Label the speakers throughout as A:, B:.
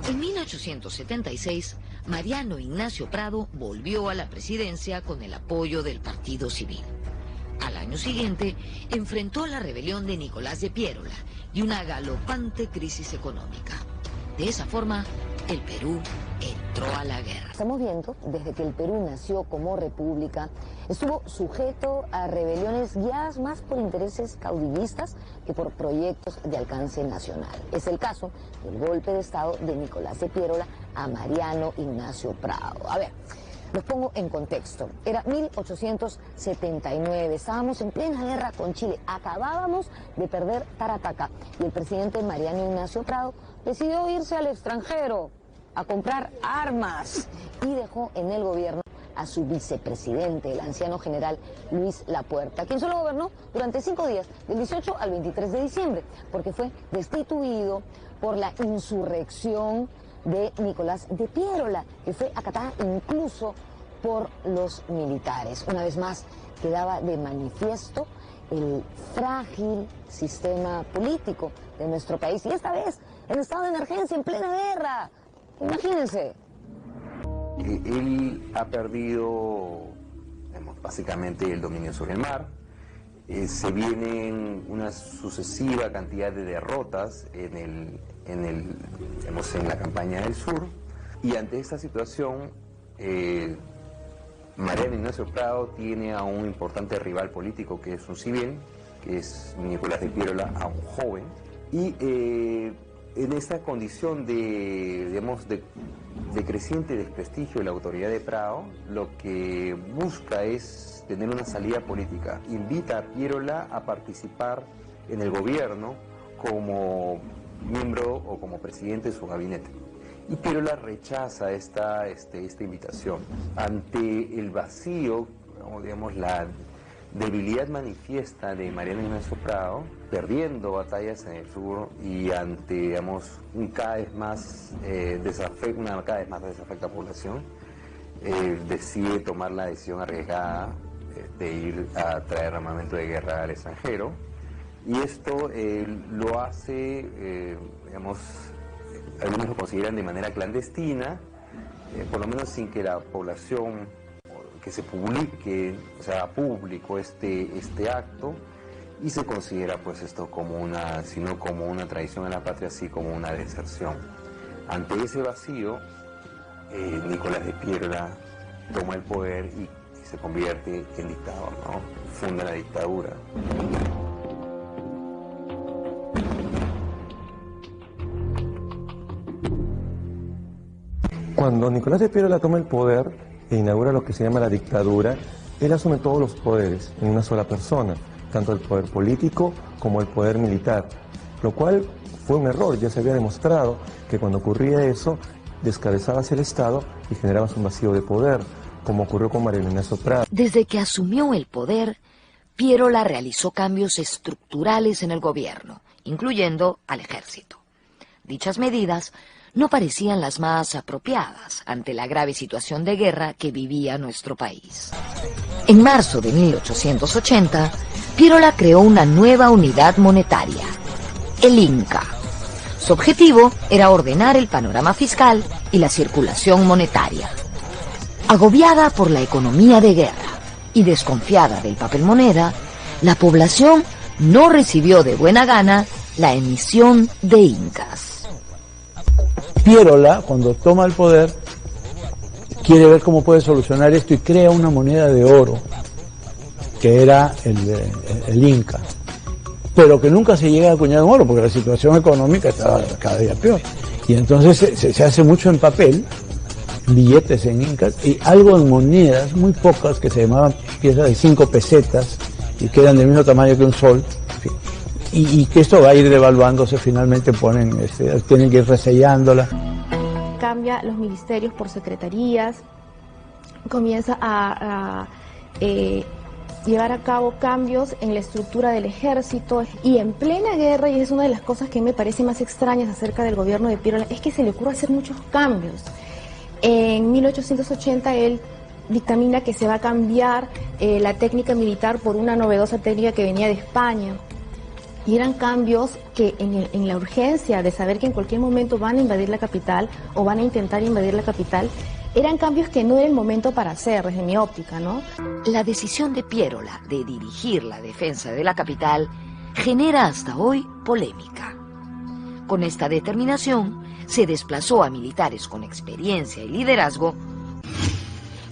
A: En 1876, Mariano Ignacio Prado volvió a la presidencia con el apoyo del Partido Civil. Al año siguiente, enfrentó la rebelión de Nicolás de Piérola y una galopante crisis económica. De esa forma, el Perú entró a la guerra.
B: Estamos viendo, desde que el Perú nació como república, estuvo sujeto a rebeliones guiadas más por intereses caudillistas que por proyectos de alcance nacional. Es el caso del golpe de Estado de Nicolás de Piérola a Mariano Ignacio Prado. A ver, los pongo en contexto. Era 1879, estábamos en plena guerra con Chile, acabábamos de perder Tarataca y el presidente Mariano Ignacio Prado decidió irse al extranjero a comprar armas y dejó en el gobierno a su vicepresidente, el anciano general Luis Lapuerta, quien solo gobernó durante 5 días, del 18 al 23 de diciembre, porque fue destituido por la insurrección de Nicolás de Piérola, que fue acatada incluso por los militares. Una vez más quedaba de manifiesto el frágil sistema político de nuestro país, y esta vez en estado de emergencia, en plena guerra. Imagínense.
C: Él ha perdido, básicamente, el dominio sobre el mar. Se vienen una sucesiva cantidad de derrotas en la campaña del sur, y ante esta situación Mariano Ignacio Prado tiene a un importante rival político, que es un civil, que es Nicolás de Piérola, a un joven, y en esta condición de creciente desprestigio de la autoridad de Prado, lo que busca es tener una salida política. Invita a Piérola a participar en el gobierno como miembro o como presidente de su gabinete. Y Piérola rechaza esta invitación. Ante el vacío, digamos, la debilidad manifiesta de Mariano Ignacio Prado, perdiendo batallas en el sur y ante, digamos, una cada vez más desafecta población, decide tomar la decisión arriesgada de ir a traer armamento de guerra al extranjero, y esto lo hace, algunos lo consideran de manera clandestina, por lo menos sin que la población, que se publique, o sea, público este acto, y se considera pues esto como sino como una traición a la patria, así como una deserción. Ante ese vacío, Nicolás de Piérola toma el poder y se convierte en dictador, ¿no? Funda la dictadura.
D: Cuando Nicolás de Piérola toma el poder e inaugura lo que se llama la dictadura, él asume todos los poderes en una sola persona, tanto el poder político como el poder militar, lo cual fue un error. Ya se había demostrado que cuando ocurría eso, descabezabas el Estado y generabas un vacío de poder, como ocurrió con Mariano Ignacio Prado.
A: Desde que asumió el poder, Piérola realizó cambios estructurales en el gobierno, incluyendo al ejército. Dichas medidas no parecían las más apropiadas ante la grave situación de guerra que vivía nuestro país. En marzo de 1880, Piérola creó una nueva unidad monetaria, el Inca. Su objetivo era ordenar el panorama fiscal y la circulación monetaria. Agobiada por la economía de guerra y desconfiada del papel moneda, la población no recibió de buena gana la emisión de incas.
E: Piérola, cuando toma el poder, quiere ver cómo puede solucionar esto y crea una moneda de oro, que era el Inca, pero que nunca se llega a acuñar en oro, porque la situación económica estaba cada día peor. Y entonces se hace mucho en papel, billetes en Incas, y algo en monedas, muy pocas, que se llamaban piezas de 5 pesetas, y que eran del mismo tamaño que un sol. Y que esto va a ir devaluándose, finalmente tienen que ir resellándola.
F: Cambia los ministerios por secretarías, comienza a llevar a cabo cambios en la estructura del ejército, y en plena guerra, y es una de las cosas que me parece más extrañas acerca del gobierno de Piérola, es que se le ocurre hacer muchos cambios. En 1880 él dictamina que se va a cambiar la técnica militar por una novedosa técnica que venía de España. Y eran cambios que en la urgencia de saber que en cualquier momento van a invadir la capital o van a intentar invadir la capital, eran cambios que no era el momento para hacer, desde mi óptica, ¿no?
A: La decisión de Piérola de dirigir la defensa de la capital genera hasta hoy polémica. Con esta determinación, se desplazó a militares con experiencia y liderazgo.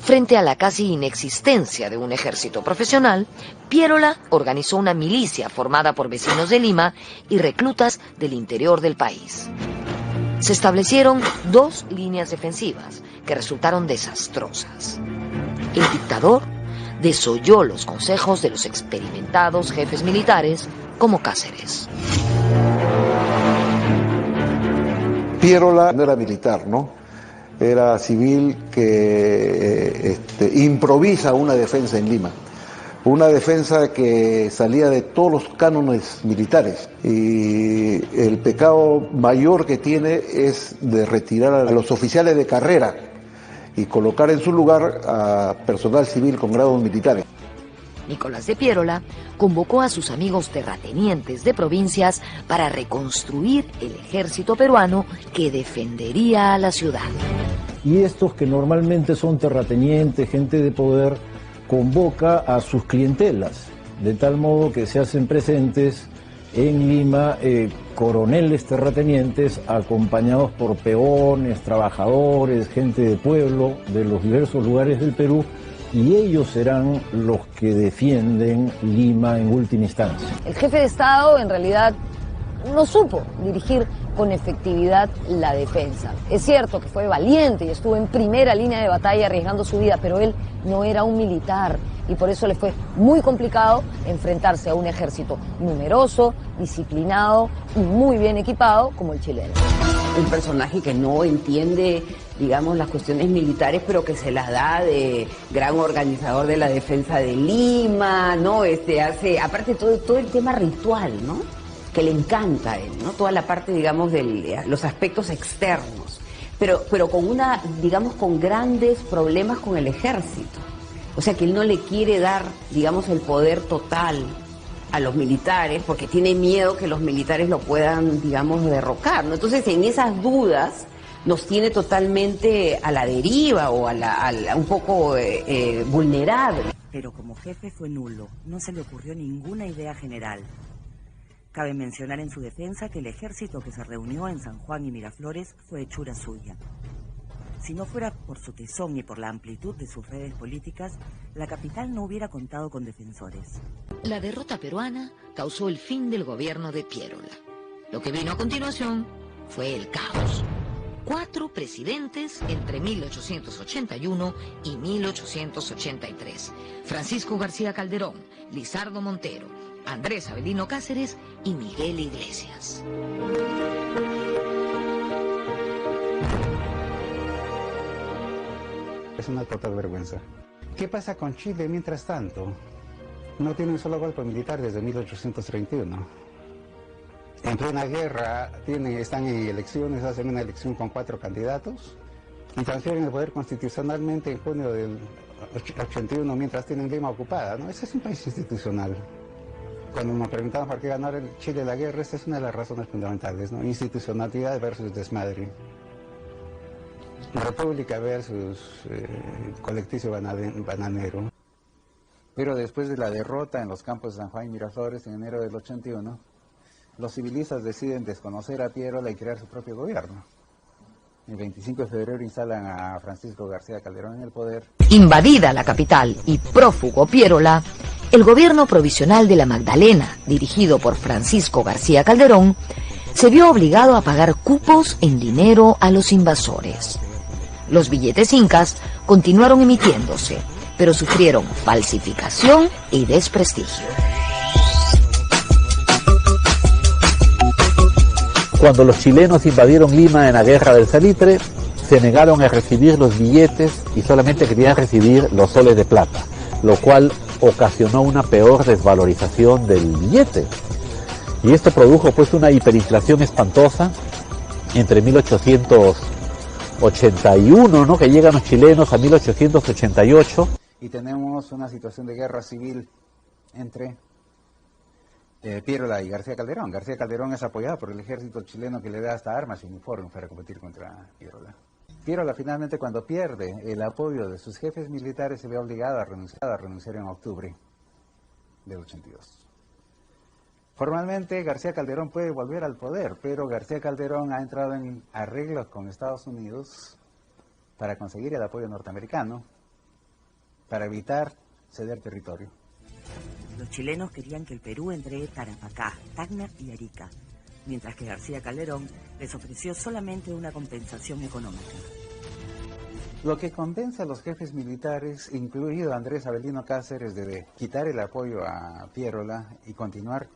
A: Frente a la casi inexistencia de un ejército profesional, Piérola organizó una milicia formada por vecinos de Lima y reclutas del interior del país. Se establecieron 2 líneas defensivas que resultaron desastrosas. El dictador desoyó los consejos de los experimentados jefes militares como Cáceres.
G: Piérola no era militar, ¿no? Era civil que improvisa una defensa en Lima. Una defensa que salía de todos los cánones militares. Y el pecado mayor que tiene es de retirar a los oficiales de carrera y colocar en su lugar a personal civil con grados militares.
A: Nicolás de Piérola convocó a sus amigos terratenientes de provincias para reconstruir el ejército peruano que defendería a la ciudad.
H: Y estos que normalmente son terratenientes, gente de poder, convoca a sus clientelas, de tal modo que se hacen presentes en Lima coroneles terratenientes acompañados por peones, trabajadores, gente de pueblo de los diversos lugares del Perú, y ellos serán los que defienden Lima en última instancia.
B: El jefe de Estado en realidad no supo dirigir con efectividad la defensa. Es cierto que fue valiente y estuvo en primera línea de batalla arriesgando su vida, pero él no era un militar y por eso le fue muy complicado enfrentarse a un ejército numeroso, disciplinado y muy bien equipado como el chileno.
I: Un personaje que no entiende, digamos, las cuestiones militares, pero que se las da de gran organizador de la defensa de Lima, ¿no? Hace, aparte todo el tema ritual, ¿no? Que le encanta a él, ¿no? Toda la parte, digamos, de los aspectos externos, pero con grandes problemas con el ejército. O sea, que él no le quiere dar, digamos, el poder total a los militares, porque tiene miedo que los militares lo puedan, digamos, derrocar, ¿no? Entonces, en esas dudas nos tiene totalmente a la deriva o un poco vulnerable.
J: Pero como jefe fue nulo, no se le ocurrió ninguna idea general. Cabe mencionar en su defensa que el ejército que se reunió en San Juan y Miraflores fue hechura suya. Si no fuera por su tesón y por la amplitud de sus redes políticas, la capital no hubiera contado con defensores.
A: La derrota peruana causó el fin del gobierno de Piérola. Lo que vino a continuación fue el caos. 4 presidentes entre 1881 y 1883. Francisco García Calderón, Lizardo Montero, Andrés Avelino Cáceres y Miguel Iglesias.
K: Es una total vergüenza. ¿Qué pasa con Chile mientras tanto? No tiene un solo golpe militar desde 1831. En plena guerra están en elecciones, hacen una elección con 4 candidatos y transfieren el poder constitucionalmente en junio del 81 mientras tienen Lima ocupada, ¿no? Ese es un país institucional. Cuando nos preguntamos por qué ganó Chile la guerra, esta es una de las razones fundamentales, ¿no? Institucionalidad versus desmadre. República versus colectivo bananero.
L: Pero después de la derrota en los campos de San Juan y Miraflores en enero del 81, los civilistas deciden desconocer a Piérola y crear su propio gobierno. El 25 de febrero instalan a Francisco García Calderón en el poder.
A: Invadida la capital y prófugo Piérola, el gobierno provisional de la Magdalena, dirigido por Francisco García Calderón, se vio obligado a pagar cupos en dinero a los invasores. Los billetes incas continuaron emitiéndose, pero sufrieron falsificación y desprestigio.
E: Cuando los chilenos invadieron Lima en la Guerra del Salitre, se negaron a recibir los billetes y solamente querían recibir los soles de plata, lo cual ocasionó una peor desvalorización del billete. Y esto produjo pues una hiperinflación espantosa entre 1881, ¿no?, que llegan los chilenos, a 1888.
L: Y tenemos una situación de guerra civil entre
K: Piérola y García Calderón. García Calderón es apoyado por el ejército chileno que le da hasta armas y uniformes para competir contra Piérola. Piérola finalmente, cuando pierde el apoyo de sus jefes militares, se ve obligado a renunciar en octubre del 82. Formalmente García Calderón puede volver al poder, pero García Calderón ha entrado en arreglos con Estados Unidos para conseguir el apoyo norteamericano, para evitar ceder territorio.
J: Los chilenos querían que el Perú entregue Tarapacá, Tacna y Arica, mientras que García Calderón les ofreció solamente una compensación económica.
K: Lo que convence a los jefes militares, incluido Andrés Avelino Cáceres, de quitar el apoyo a Piérola y continuar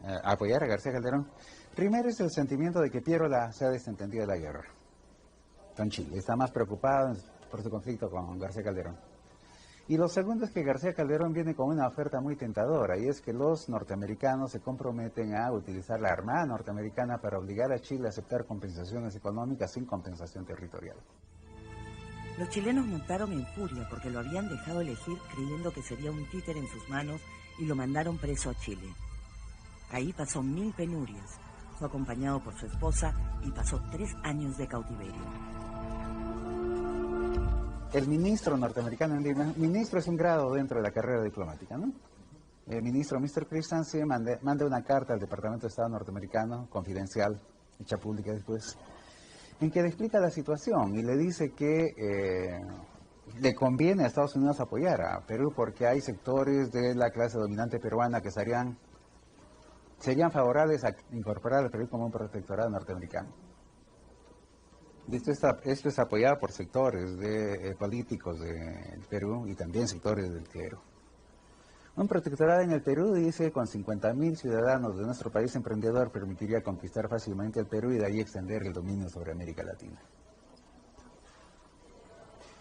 K: a apoyar a García Calderón, primero es el sentimiento de que Piérola se ha desentendido de la guerra con Chile, está más preocupado por su conflicto con García Calderón. Y lo segundo es que García Calderón viene con una oferta muy tentadora, y es que los norteamericanos se comprometen a utilizar la Armada norteamericana para obligar a Chile a aceptar compensaciones económicas sin compensación territorial.
J: Los chilenos montaron en furia porque lo habían dejado elegir creyendo que sería un títere en sus manos y lo mandaron preso a Chile. Ahí pasó 1000 penurias, fue acompañado por su esposa y pasó 3 años de cautiverio.
K: El ministro norteamericano en Lima, ministro es un grado dentro de la carrera diplomática, ¿no? El ministro Mr. Christensen manda una carta al Departamento de Estado norteamericano, confidencial, hecha pública después, en que le explica la situación y le dice que le conviene a Estados Unidos apoyar a Perú porque hay sectores de la clase dominante peruana que serían favorables a incorporar al Perú como un protectorado norteamericano. Esto es apoyado por sectores políticos del Perú y también sectores del clero. Un protectorado en el Perú, dice, con 50.000 ciudadanos de nuestro país emprendedor permitiría conquistar fácilmente el Perú y de ahí extender el dominio sobre América Latina.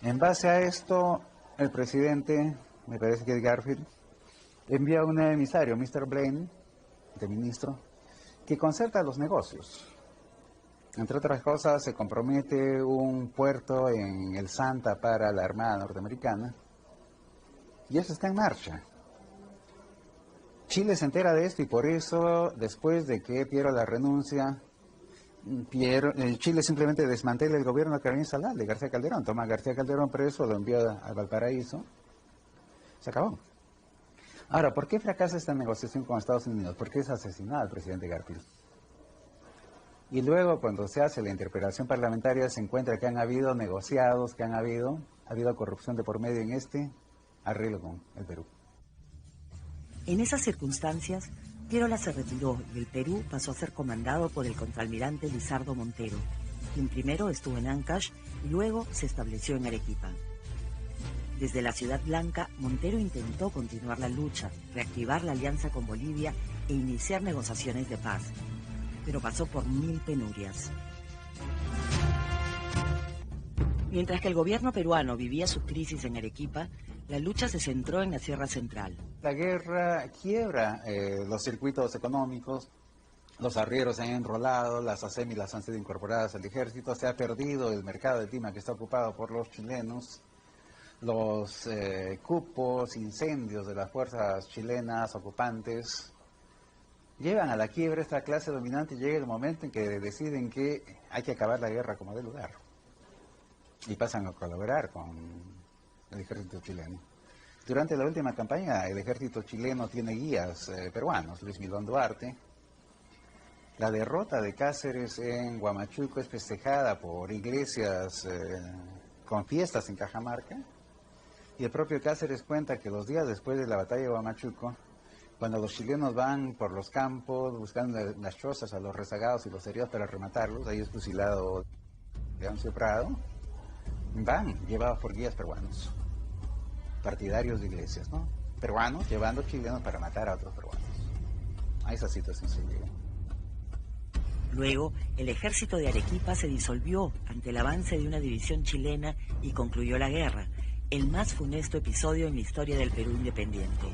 K: En base a esto, el presidente, me parece que es Garfield, envía a un emisario, Mr. Blaine, de ministro, que concerta los negocios. Entre otras cosas, se compromete un puerto en el Santa para la Armada norteamericana, y eso está en marcha. Chile se entera de esto y por eso, después de que Piérola renuncia, Chile simplemente desmantela el gobierno de Carolina Salal, de García Calderón, toma a García Calderón preso, lo envía a Valparaíso, se acabó. Ahora, ¿por qué fracasa esta negociación con Estados Unidos? Porque es asesinado el presidente Garfield. Y luego, cuando se hace la interpelación parlamentaria, se encuentra que han habido negociados, ha habido corrupción de por medio en este arreglo con el Perú.
J: En esas circunstancias, Piérola se retiró y el Perú pasó a ser comandado por el contraalmirante Lizardo Montero, quien primero estuvo en Ancash y luego se estableció en Arequipa. Desde la Ciudad Blanca, Montero intentó continuar la lucha, reactivar la alianza con Bolivia e iniciar negociaciones de paz, pero pasó por 1000 penurias. Mientras que el gobierno peruano vivía su crisis en Arequipa, la lucha se centró en la Sierra Central.
K: La guerra quiebra los circuitos económicos, los arrieros se han enrolado, las asémilas han sido incorporadas al ejército, se ha perdido el mercado de Lima que está ocupado por los chilenos, los cupos, incendios de las fuerzas chilenas ocupantes llevan a la quiebra esta clase dominante y llega el momento en que deciden que hay que acabar la guerra como de lugar y pasan a colaborar con el ejército chileno. Durante la última campaña el ejército chileno tiene guías peruanos, Luis Milón Duarte. La derrota de Cáceres en Huamachuco es festejada por iglesias con fiestas en Cajamarca y el propio Cáceres cuenta que los días después de la batalla de Huamachuco, cuando los chilenos van por los campos buscando las chozas a los rezagados y los heridos para rematarlos, ahí es fusilado Leoncio Prado, van llevados por guías peruanos, partidarios de iglesias, ¿no? Peruanos llevando chilenos para matar a otros peruanos. A esa situación se llega.
J: Luego, el ejército de Arequipa se disolvió ante el avance de una división chilena y concluyó la guerra, el más funesto episodio en la historia del Perú independiente.